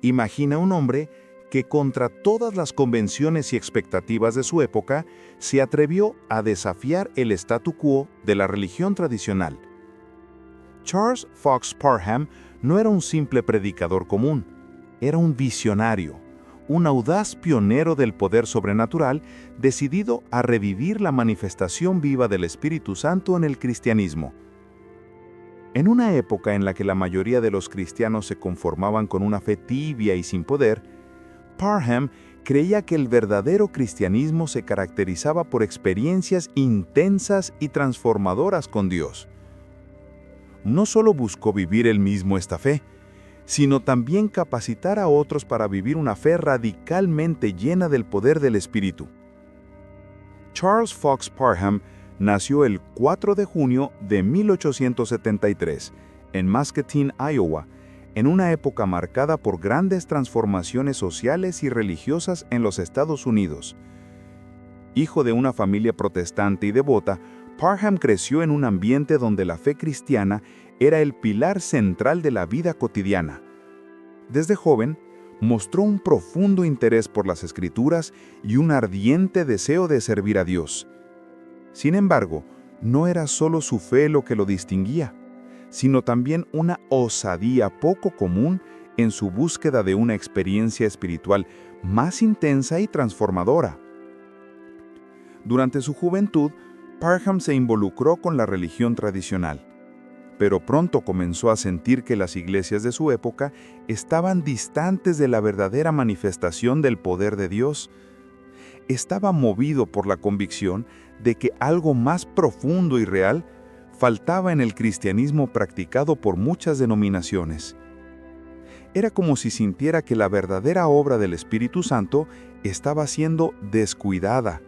Imagina un hombre que contra todas las convenciones y expectativas de su época, se atrevió a desafiar el statu quo de la religión tradicional. Charles Fox Parham no era un simple predicador común, era un visionario, un audaz pionero del poder sobrenatural decidido a revivir la manifestación viva del Espíritu Santo en el cristianismo. En una época en la que la mayoría de los cristianos se conformaban con una fe tibia y sin poder, Parham creía que el verdadero cristianismo se caracterizaba por experiencias intensas y transformadoras con Dios. No solo buscó vivir él mismo esta fe, sino también capacitar a otros para vivir una fe radicalmente llena del poder del Espíritu. Charles Fox Parham nació el 4 de junio de 1873 en Muscatine, Iowa, en una época marcada por grandes transformaciones sociales y religiosas en los Estados Unidos. Hijo de una familia protestante y devota, Parham creció en un ambiente donde la fe cristiana era el pilar central de la vida cotidiana. Desde joven, mostró un profundo interés por las Escrituras y un ardiente deseo de servir a Dios. Sin embargo, no era solo su fe lo que lo distinguía, sino también una osadía poco común en su búsqueda de una experiencia espiritual más intensa y transformadora. Durante su juventud, Parham se involucró con la religión tradicional, pero pronto comenzó a sentir que las iglesias de su época estaban distantes de la verdadera manifestación del poder de Dios. Estaba movido por la convicción de que algo más profundo y real faltaba en el cristianismo practicado por muchas denominaciones. Era como si sintiera que la verdadera obra del Espíritu Santo estaba siendo descuidada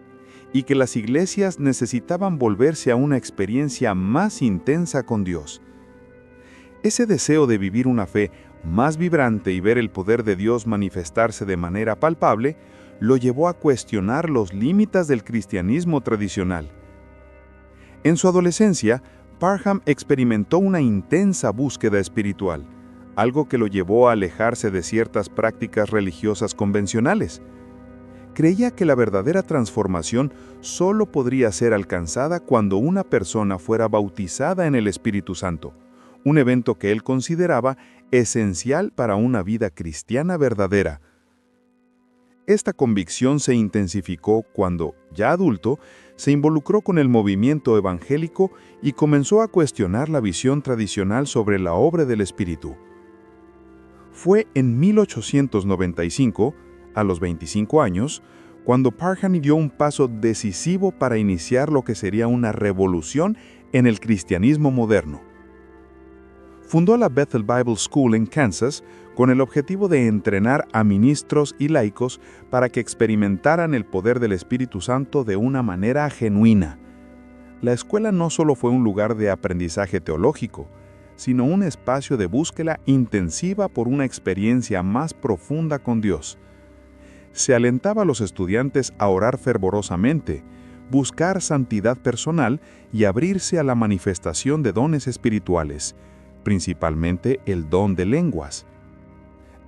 y que las iglesias necesitaban volverse a una experiencia más intensa con Dios. Ese deseo de vivir una fe más vibrante y ver el poder de Dios manifestarse de manera palpable lo llevó a cuestionar los límites del cristianismo tradicional. En su adolescencia, Parham experimentó una intensa búsqueda espiritual, algo que lo llevó a alejarse de ciertas prácticas religiosas convencionales. Creía que la verdadera transformación solo podría ser alcanzada cuando una persona fuera bautizada en el Espíritu Santo, un evento que él consideraba esencial para una vida cristiana verdadera. Esta convicción se intensificó cuando, ya adulto, se involucró con el movimiento evangélico y comenzó a cuestionar la visión tradicional sobre la obra del Espíritu. Fue en 1895, a los 25 años, cuando Parham dio un paso decisivo para iniciar lo que sería una revolución en el cristianismo moderno. Fundó la Bethel Bible School en Kansas con el objetivo de entrenar a ministros y laicos para que experimentaran el poder del Espíritu Santo de una manera genuina. La escuela no solo fue un lugar de aprendizaje teológico, sino un espacio de búsqueda intensiva por una experiencia más profunda con Dios. Se alentaba a los estudiantes a orar fervorosamente, buscar santidad personal y abrirse a la manifestación de dones espirituales, principalmente el don de lenguas.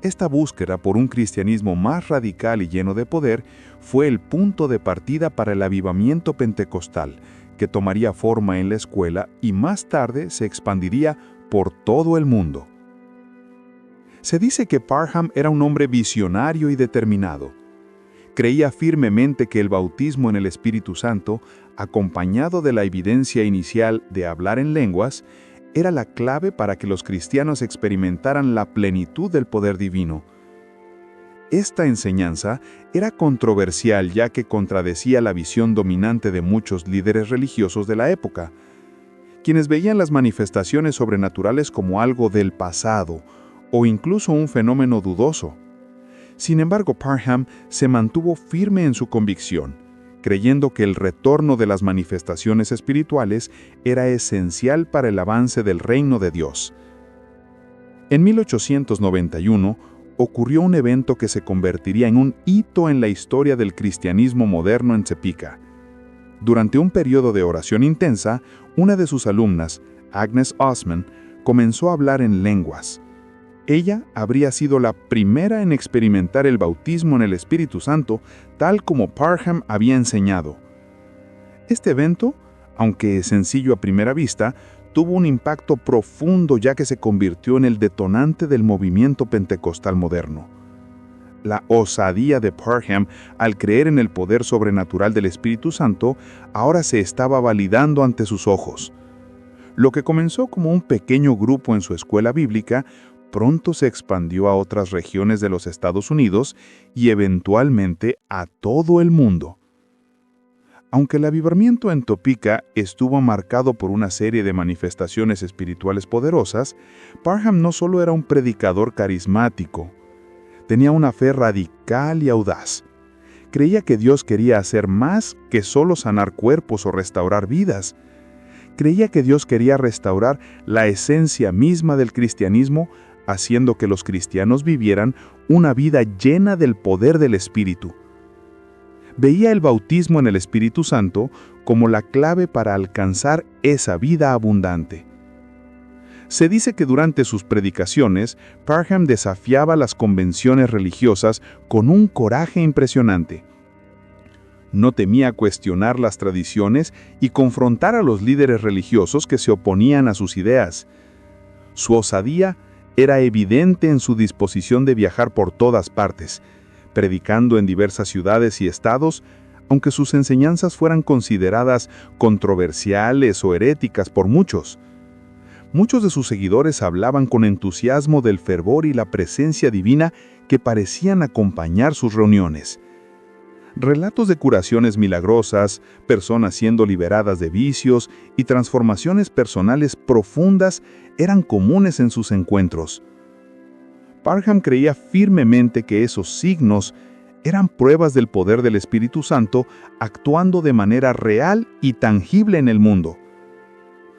Esta búsqueda por un cristianismo más radical y lleno de poder fue el punto de partida para el avivamiento pentecostal, que tomaría forma en la escuela y más tarde se expandiría por todo el mundo. Se dice que Parham era un hombre visionario y determinado. Creía firmemente que el bautismo en el Espíritu Santo, acompañado de la evidencia inicial de hablar en lenguas, era la clave para que los cristianos experimentaran la plenitud del poder divino. Esta enseñanza era controversial ya que contradecía la visión dominante de muchos líderes religiosos de la época, quienes veían las manifestaciones sobrenaturales como algo del pasado o incluso un fenómeno dudoso. Sin embargo, Parham se mantuvo firme en su convicción, creyendo que el retorno de las manifestaciones espirituales era esencial para el avance del reino de Dios. En 1891 ocurrió un evento que se convertiría en un hito en la historia del cristianismo moderno en Cepica. Durante un periodo de oración intensa, una de sus alumnas, Agnes Osman, comenzó a hablar en lenguas. Ella habría sido la primera en experimentar el bautismo en el Espíritu Santo, tal como Parham había enseñado. Este evento, aunque sencillo a primera vista, tuvo un impacto profundo ya que se convirtió en el detonante del movimiento pentecostal moderno. La osadía de Parham al creer en el poder sobrenatural del Espíritu Santo ahora se estaba validando ante sus ojos. Lo que comenzó como un pequeño grupo en su escuela bíblica, pronto se expandió a otras regiones de los Estados Unidos y eventualmente a todo el mundo. Aunque el avivamiento en Topeka estuvo marcado por una serie de manifestaciones espirituales poderosas, Parham no solo era un predicador carismático, tenía una fe radical y audaz. Creía que Dios quería hacer más que solo sanar cuerpos o restaurar vidas. Creía que Dios quería restaurar la esencia misma del cristianismo, haciendo que los cristianos vivieran una vida llena del poder del Espíritu. Veía el bautismo en el Espíritu Santo como la clave para alcanzar esa vida abundante. Se dice que durante sus predicaciones, Parham desafiaba las convenciones religiosas con un coraje impresionante. No temía cuestionar las tradiciones y confrontar a los líderes religiosos que se oponían a sus ideas. Su osadía era evidente en su disposición de viajar por todas partes, predicando en diversas ciudades y estados, aunque sus enseñanzas fueran consideradas controversiales o heréticas por muchos. Muchos de sus seguidores hablaban con entusiasmo del fervor y la presencia divina que parecían acompañar sus reuniones. Relatos de curaciones milagrosas, personas siendo liberadas de vicios y transformaciones personales profundas eran comunes en sus encuentros. Parham creía firmemente que esos signos eran pruebas del poder del Espíritu Santo actuando de manera real y tangible en el mundo.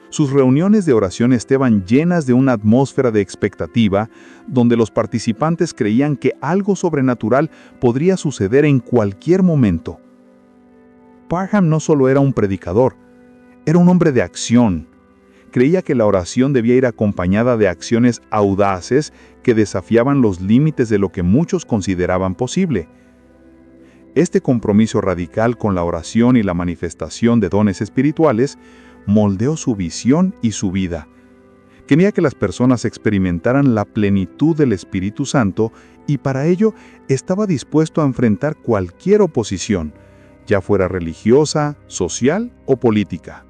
Sus reuniones de oración estaban llenas de una atmósfera de expectativa, donde los participantes creían que algo sobrenatural podría suceder en cualquier momento. Parham no solo era un predicador, era un hombre de acción. Creía que la oración debía ir acompañada de acciones audaces que desafiaban los límites de lo que muchos consideraban posible. Este compromiso radical con la oración y la manifestación de dones espirituales moldeó su visión y su vida. Quería que las personas experimentaran la plenitud del Espíritu Santo y para ello estaba dispuesto a enfrentar cualquier oposición, ya fuera religiosa, social o política.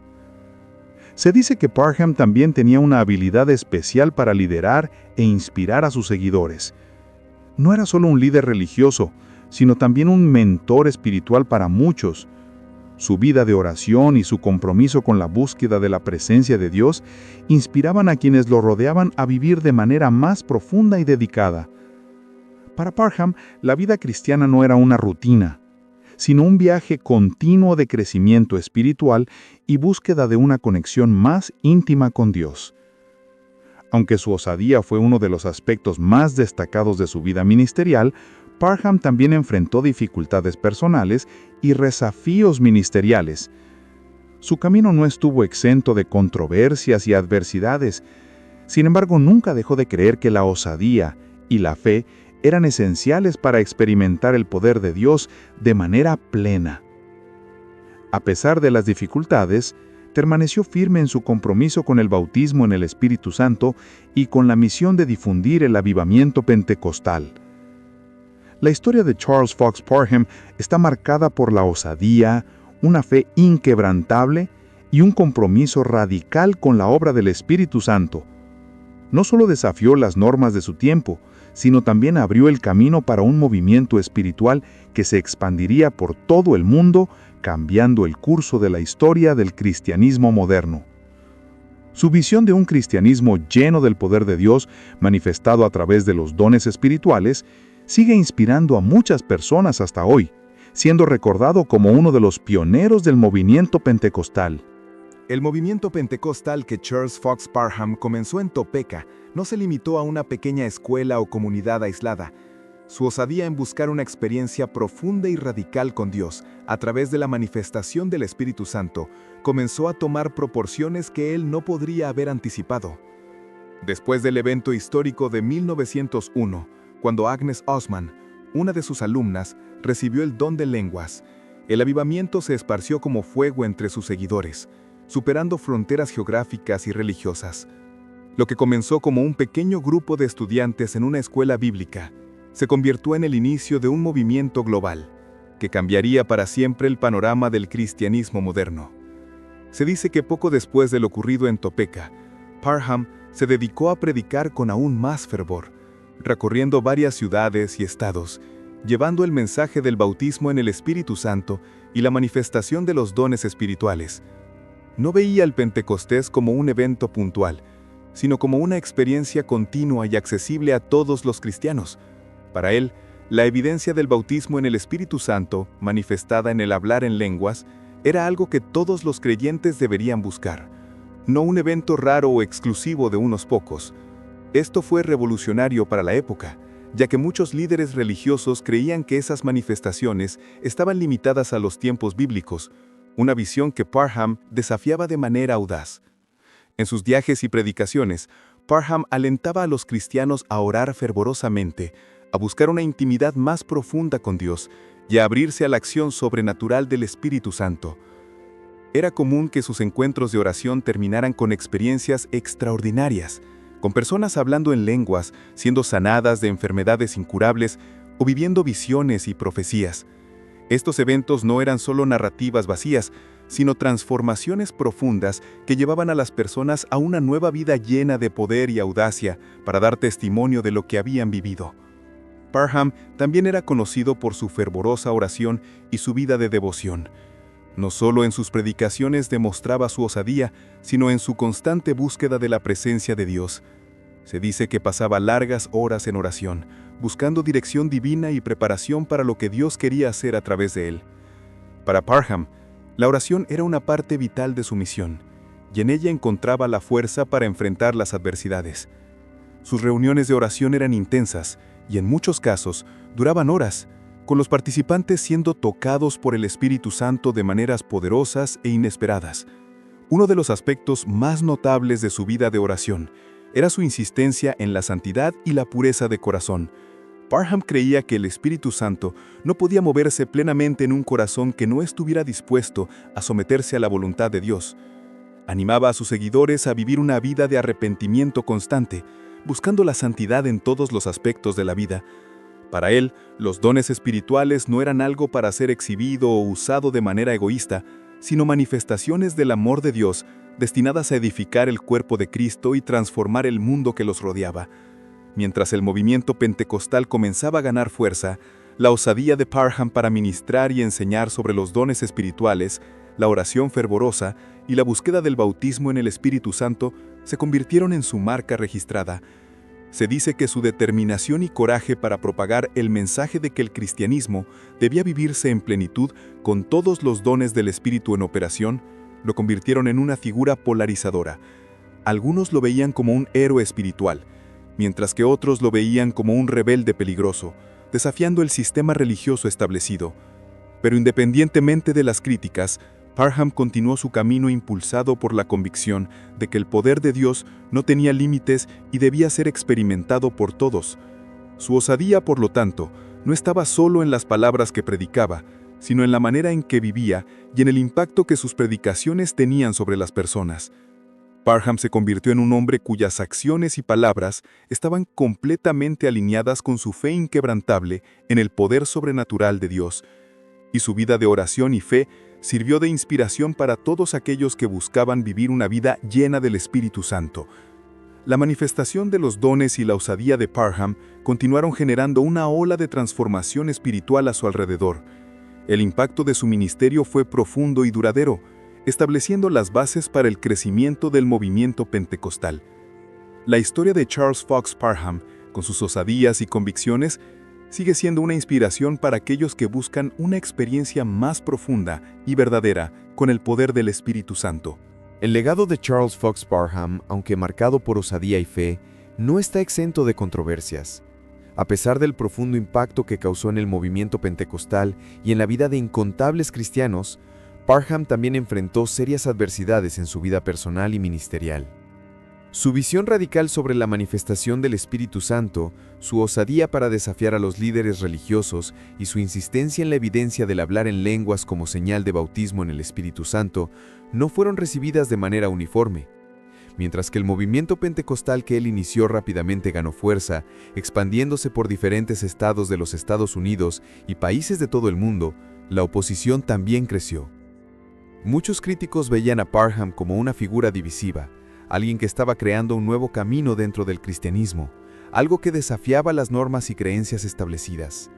Se dice que Parham también tenía una habilidad especial para liderar e inspirar a sus seguidores. No era solo un líder religioso, sino también un mentor espiritual para muchos. Su vida de oración y su compromiso con la búsqueda de la presencia de Dios inspiraban a quienes lo rodeaban a vivir de manera más profunda y dedicada. Para Parham, la vida cristiana no era una rutina, sino un viaje continuo de crecimiento espiritual y búsqueda de una conexión más íntima con Dios. Aunque su osadía fue uno de los aspectos más destacados de su vida ministerial, Parham también enfrentó dificultades personales y desafíos ministeriales. Su camino no estuvo exento de controversias y adversidades. Sin embargo, nunca dejó de creer que la osadía y la fe eran esenciales para experimentar el poder de Dios de manera plena. A pesar de las dificultades, permaneció firme en su compromiso con el bautismo en el Espíritu Santo y con la misión de difundir el avivamiento pentecostal. La historia de Charles Fox Parham está marcada por la osadía, una fe inquebrantable y un compromiso radical con la obra del Espíritu Santo. No solo desafió las normas de su tiempo, sino también abrió el camino para un movimiento espiritual que se expandiría por todo el mundo, cambiando el curso de la historia del cristianismo moderno. Su visión de un cristianismo lleno del poder de Dios, manifestado a través de los dones espirituales, sigue inspirando a muchas personas hasta hoy, siendo recordado como uno de los pioneros del movimiento pentecostal. El movimiento pentecostal que Charles Fox Parham comenzó en Topeka no se limitó a una pequeña escuela o comunidad aislada. Su osadía en buscar una experiencia profunda y radical con Dios a través de la manifestación del Espíritu Santo comenzó a tomar proporciones que él no podría haber anticipado. Después del evento histórico de 1901, cuando Agnes Osman, una de sus alumnas, recibió el don de lenguas, el avivamiento se esparció como fuego entre sus seguidores, superando fronteras geográficas y religiosas. Lo que comenzó como un pequeño grupo de estudiantes en una escuela bíblica, se convirtió en el inicio de un movimiento global, que cambiaría para siempre el panorama del cristianismo moderno. Se dice que poco después de lo ocurrido en Topeka, Parham se dedicó a predicar con aún más fervor, recorriendo varias ciudades y estados, llevando el mensaje del bautismo en el Espíritu Santo y la manifestación de los dones espirituales. No veía el Pentecostés como un evento puntual, sino como una experiencia continua y accesible a todos los cristianos. Para él, la evidencia del bautismo en el Espíritu Santo, manifestada en el hablar en lenguas, era algo que todos los creyentes deberían buscar, no un evento raro o exclusivo de unos pocos. Esto fue revolucionario para la época, ya que muchos líderes religiosos creían que esas manifestaciones estaban limitadas a los tiempos bíblicos, una visión que Parham desafiaba de manera audaz. En sus viajes y predicaciones, Parham alentaba a los cristianos a orar fervorosamente, a buscar una intimidad más profunda con Dios y a abrirse a la acción sobrenatural del Espíritu Santo. Era común que sus encuentros de oración terminaran con experiencias extraordinarias, con personas hablando en lenguas, siendo sanadas de enfermedades incurables o viviendo visiones y profecías. Estos eventos no eran solo narrativas vacías, sino transformaciones profundas que llevaban a las personas a una nueva vida llena de poder y audacia para dar testimonio de lo que habían vivido. Parham también era conocido por su fervorosa oración y su vida de devoción. No solo en sus predicaciones demostraba su osadía, sino en su constante búsqueda de la presencia de Dios. Se dice que pasaba largas horas en oración, buscando dirección divina y preparación para lo que Dios quería hacer a través de él. Para Parham, la oración era una parte vital de su misión, y en ella encontraba la fuerza para enfrentar las adversidades. Sus reuniones de oración eran intensas, y en muchos casos duraban horas, con los participantes siendo tocados por el Espíritu Santo de maneras poderosas e inesperadas. Uno de los aspectos más notables de su vida de oración era su insistencia en la santidad y la pureza de corazón. Parham creía que el Espíritu Santo no podía moverse plenamente en un corazón que no estuviera dispuesto a someterse a la voluntad de Dios. Animaba a sus seguidores a vivir una vida de arrepentimiento constante, buscando la santidad en todos los aspectos de la vida. Para él, los dones espirituales no eran algo para ser exhibido o usado de manera egoísta, sino manifestaciones del amor de Dios destinadas a edificar el cuerpo de Cristo y transformar el mundo que los rodeaba. Mientras el movimiento pentecostal comenzaba a ganar fuerza, la osadía de Parham para ministrar y enseñar sobre los dones espirituales, la oración fervorosa y la búsqueda del bautismo en el Espíritu Santo se convirtieron en su marca registrada. Se dice que su determinación y coraje para propagar el mensaje de que el cristianismo debía vivirse en plenitud con todos los dones del Espíritu en operación, lo convirtieron en una figura polarizadora. Algunos lo veían como un héroe espiritual, mientras que otros lo veían como un rebelde peligroso, desafiando el sistema religioso establecido. Pero independientemente de las críticas, Parham continuó su camino impulsado por la convicción de que el poder de Dios no tenía límites y debía ser experimentado por todos. Su osadía, por lo tanto, no estaba solo en las palabras que predicaba, sino en la manera en que vivía y en el impacto que sus predicaciones tenían sobre las personas. Parham se convirtió en un hombre cuyas acciones y palabras estaban completamente alineadas con su fe inquebrantable en el poder sobrenatural de Dios, y su vida de oración y fe sirvió de inspiración para todos aquellos que buscaban vivir una vida llena del Espíritu Santo. La manifestación de los dones y la osadía de Parham continuaron generando una ola de transformación espiritual a su alrededor. El impacto de su ministerio fue profundo y duradero, estableciendo las bases para el crecimiento del movimiento pentecostal. La historia de Charles Fox Parham, con sus osadías y convicciones, sigue siendo una inspiración para aquellos que buscan una experiencia más profunda y verdadera con el poder del Espíritu Santo. El legado de Charles Fox Parham, aunque marcado por osadía y fe, no está exento de controversias. A pesar del profundo impacto que causó en el movimiento pentecostal y en la vida de incontables cristianos, Parham también enfrentó serias adversidades en su vida personal y ministerial. Su visión radical sobre la manifestación del Espíritu Santo, su osadía para desafiar a los líderes religiosos y su insistencia en la evidencia del hablar en lenguas como señal de bautismo en el Espíritu Santo no fueron recibidas de manera uniforme. Mientras que el movimiento pentecostal que él inició rápidamente ganó fuerza, expandiéndose por diferentes estados de los Estados Unidos y países de todo el mundo, la oposición también creció. Muchos críticos veían a Parham como una figura divisiva, alguien que estaba creando un nuevo camino dentro del cristianismo, algo que desafiaba las normas y creencias establecidas.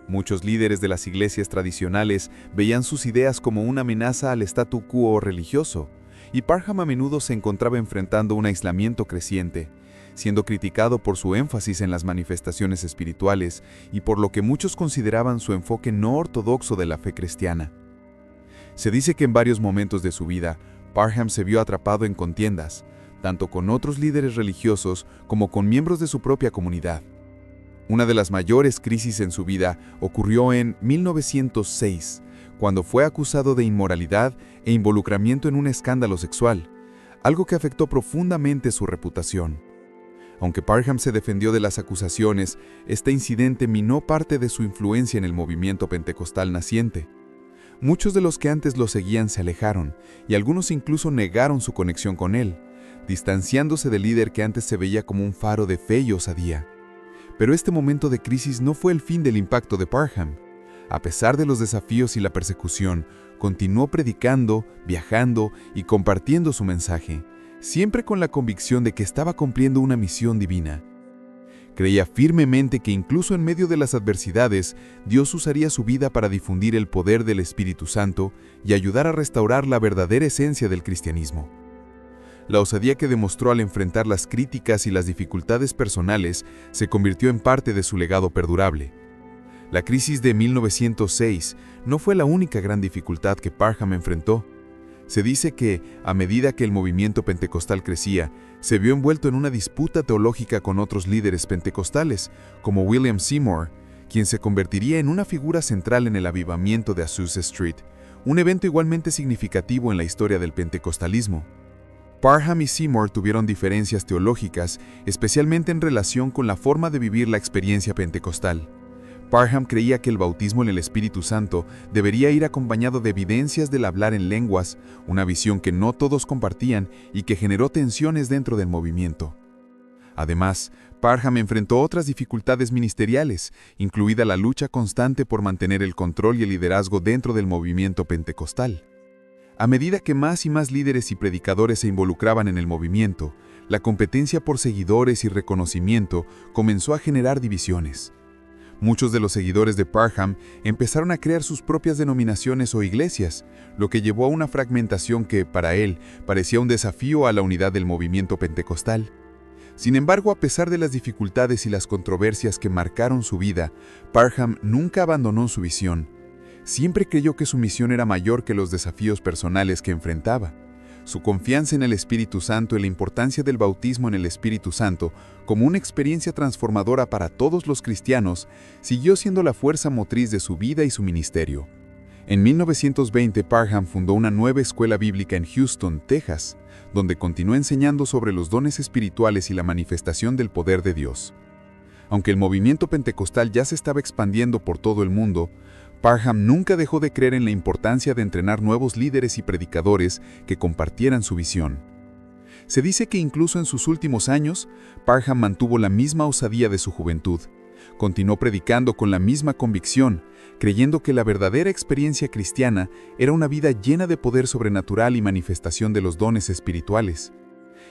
Muchos líderes de las iglesias tradicionales veían sus ideas como una amenaza al statu quo religioso, y Parham a menudo se encontraba enfrentando un aislamiento creciente, siendo criticado por su énfasis en las manifestaciones espirituales y por lo que muchos consideraban su enfoque no ortodoxo de la fe cristiana. Se dice que en varios momentos de su vida, Parham se vio atrapado en contiendas, tanto con otros líderes religiosos como con miembros de su propia comunidad. Una de las mayores crisis en su vida ocurrió en 1906, cuando fue acusado de inmoralidad e involucramiento en un escándalo sexual, algo que afectó profundamente su reputación. Aunque Parham se defendió de las acusaciones, este incidente minó parte de su influencia en el movimiento pentecostal naciente. Muchos de los que antes lo seguían se alejaron, y algunos incluso negaron su conexión con él, distanciándose del líder que antes se veía como un faro de fe y osadía. Pero este momento de crisis no fue el fin del impacto de Parham. A pesar de los desafíos y la persecución, continuó predicando, viajando y compartiendo su mensaje, siempre con la convicción de que estaba cumpliendo una misión divina. Creía firmemente que incluso en medio de las adversidades, Dios usaría su vida para difundir el poder del Espíritu Santo y ayudar a restaurar la verdadera esencia del cristianismo. La osadía que demostró al enfrentar las críticas y las dificultades personales se convirtió en parte de su legado perdurable. La crisis de 1906 no fue la única gran dificultad que Parham enfrentó. Se dice que, a medida que el movimiento pentecostal crecía, se vio envuelto en una disputa teológica con otros líderes pentecostales, como William Seymour, quien se convertiría en una figura central en el avivamiento de Azusa Street, un evento igualmente significativo en la historia del pentecostalismo. Parham y Seymour tuvieron diferencias teológicas, especialmente en relación con la forma de vivir la experiencia pentecostal. Parham creía que el bautismo en el Espíritu Santo debería ir acompañado de evidencias del hablar en lenguas, una visión que no todos compartían y que generó tensiones dentro del movimiento. Además, Parham enfrentó otras dificultades ministeriales, incluida la lucha constante por mantener el control y el liderazgo dentro del movimiento pentecostal. A medida que más y más líderes y predicadores se involucraban en el movimiento, la competencia por seguidores y reconocimiento comenzó a generar divisiones. Muchos de los seguidores de Parham empezaron a crear sus propias denominaciones o iglesias, lo que llevó a una fragmentación que, para él, parecía un desafío a la unidad del movimiento pentecostal. Sin embargo, a pesar de las dificultades y las controversias que marcaron su vida, Parham nunca abandonó su visión. Siempre creyó que su misión era mayor que los desafíos personales que enfrentaba. Su confianza en el Espíritu Santo y la importancia del bautismo en el Espíritu Santo como una experiencia transformadora para todos los cristianos siguió siendo la fuerza motriz de su vida y su ministerio. En 1920, Parham fundó una nueva escuela bíblica en Houston, Texas, donde continuó enseñando sobre los dones espirituales y la manifestación del poder de Dios. Aunque el movimiento pentecostal ya se estaba expandiendo por todo el mundo, Parham nunca dejó de creer en la importancia de entrenar nuevos líderes y predicadores que compartieran su visión. Se dice que incluso en sus últimos años, Parham mantuvo la misma osadía de su juventud. Continuó predicando con la misma convicción, creyendo que la verdadera experiencia cristiana era una vida llena de poder sobrenatural y manifestación de los dones espirituales.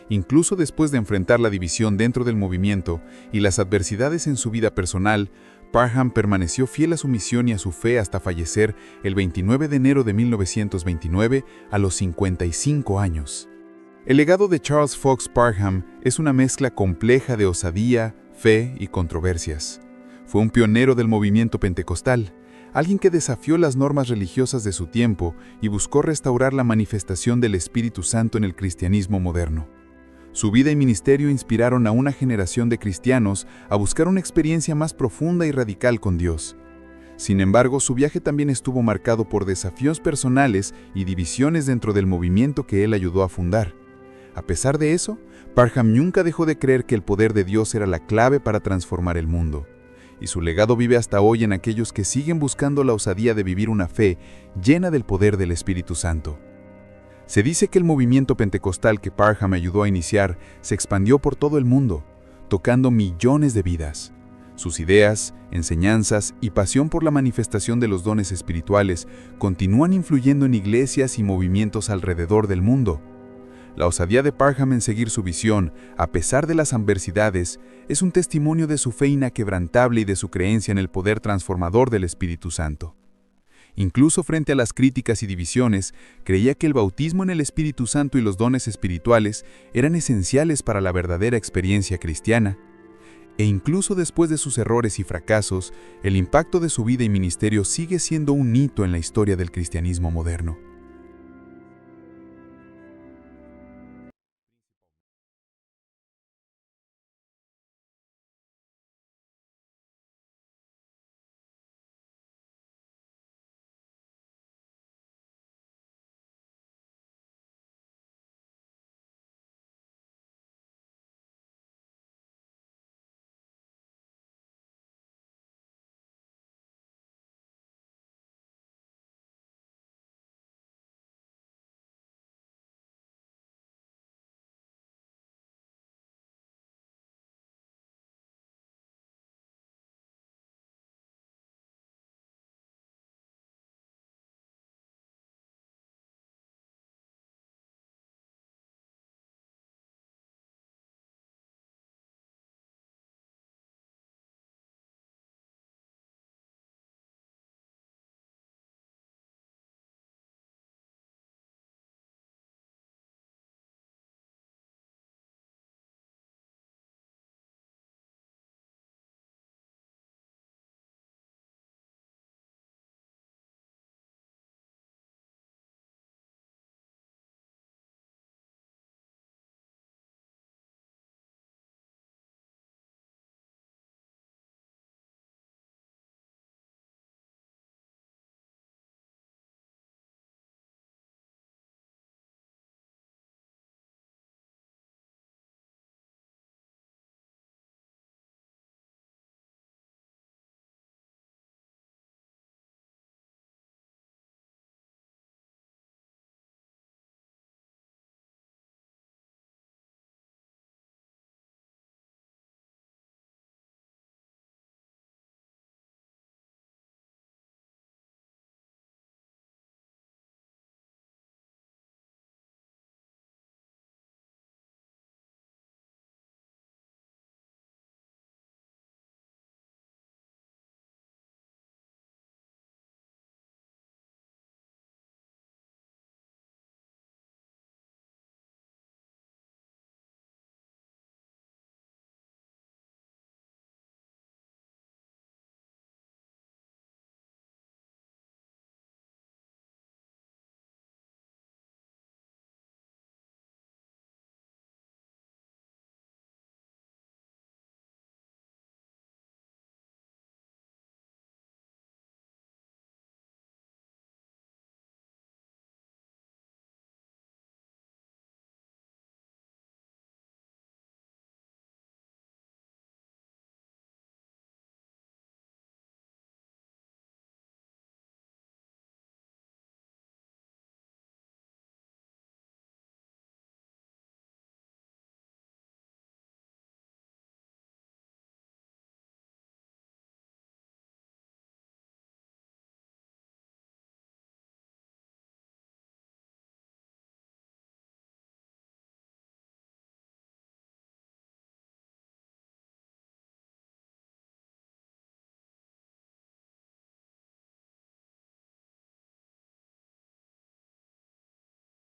Incluso después de enfrentar la división dentro del movimiento y las adversidades en su vida personal, Parham permaneció fiel a su misión y a su fe hasta fallecer el 29 de enero de 1929 a los 55 años. El legado de Charles Fox Parham es una mezcla compleja de osadía, fe y controversias. Fue un pionero del movimiento pentecostal, alguien que desafió las normas religiosas de su tiempo y buscó restaurar la manifestación del Espíritu Santo en el cristianismo moderno. Su vida y ministerio inspiraron a una generación de cristianos a buscar una experiencia más profunda y radical con Dios. Sin embargo, su viaje también estuvo marcado por desafíos personales y divisiones dentro del movimiento que él ayudó a fundar. A pesar de eso, Parham nunca dejó de creer que el poder de Dios era la clave para transformar el mundo. Y su legado vive hasta hoy en aquellos que siguen buscando la osadía de vivir una fe llena del poder del Espíritu Santo. Se dice que el movimiento pentecostal que Parham ayudó a iniciar se expandió por todo el mundo, tocando millones de vidas. Sus ideas, enseñanzas y pasión por la manifestación de los dones espirituales continúan influyendo en iglesias y movimientos alrededor del mundo. La osadía de Parham en seguir su visión, a pesar de las adversidades, es un testimonio de su fe inquebrantable y de su creencia en el poder transformador del Espíritu Santo. Incluso frente a las críticas y divisiones, creía que el bautismo en el Espíritu Santo y los dones espirituales eran esenciales para la verdadera experiencia cristiana. E incluso después de sus errores y fracasos, el impacto de su vida y ministerio sigue siendo un hito en la historia del cristianismo moderno.